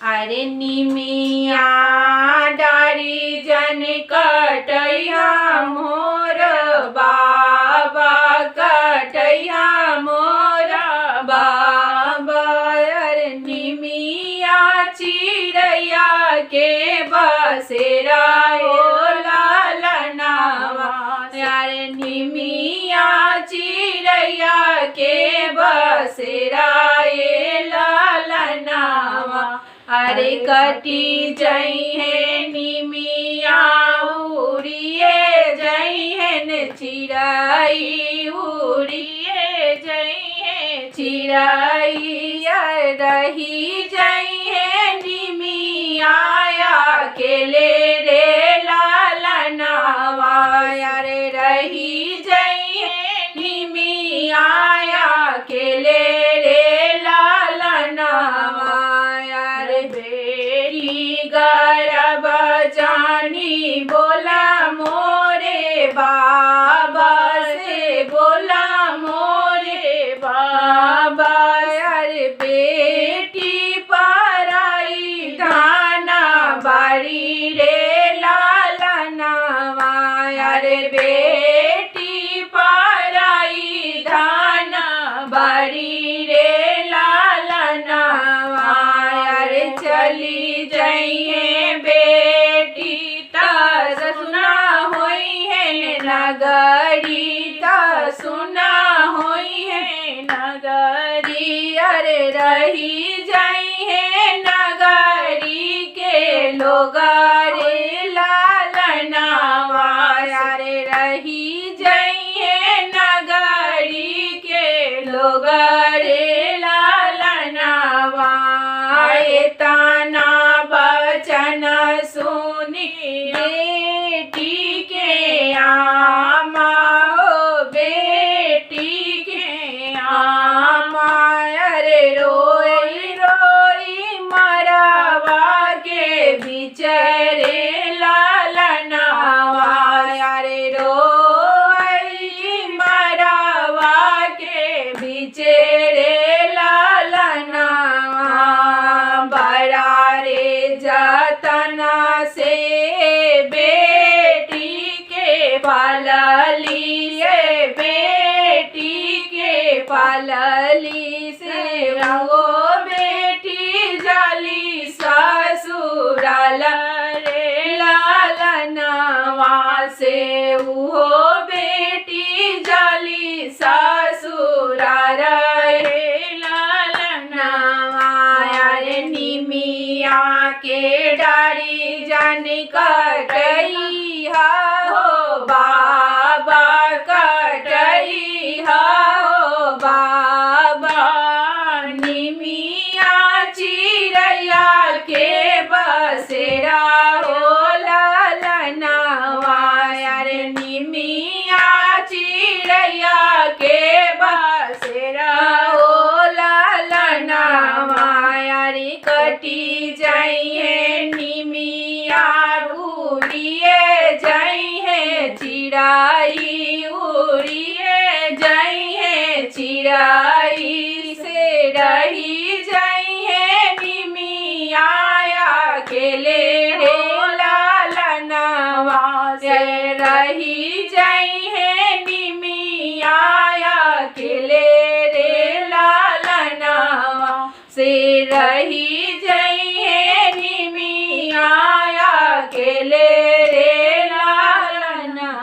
अरे निमिया डारी जन कटैया मोर बाबा, कटैया मोर बाबा। अरे निमिया चिड़ैया के बसेरा ओ लालनावा, अरे निमिया चिड़ैया के बसेरा ए लालनावा। अरे कटी जई है निमिया उड़िए जई है न चिड़ाई, उड़िए जई है चिड़ाई। रही जई है निमिया अकेले रे लालनावा, अरे रही जई है निमिया अकेले रे लालनावा। बेटी गर्भ जानी बोला मोरे बाबा से, बोला मोरे बाबा। अरे बेटी पराई धाना बारी रे लालनावा, अरे बेटी पराई धाना बारी रे लालनावा। चली जइए बेटी त सुना होई है नगरी, त सुना होई है नगरी। अरे रही जाई है नगरी के लोग रे लालनावा, अरे रही जाई है नगरी के लोग रे लालनावा। ताना बचन सुनी बेटी के आमा, ओ बेटी के आमा। अरे रोई रोई मरवा के बिचरे लालनावा, अरे रोई मरवा के बिचरे लालनावा। जतना से बेटी के पालली, बेटी के पालली से वो बेटी जाली ससुराल रे लालनावा से, वो बेटी जाली ससुराल रे लालनावा। अरे निमिया के डारी जन कटई हो बाबा, कटई हो बाबा। निमिया चिड़ैया के बसेरा हो लालनावा, अरे निमिया चिड़ैया के बसेरा हो लालनावा। अरे कटी जई है निमिया उड़िए जई है चिड़ाई, उड़िए जई है चिड़ाई। से रही जई है निमिया अकेले रे लालनावा, से रही जई है निमिया अकेले रे लालनावा। से रही जई है निमिया अकेले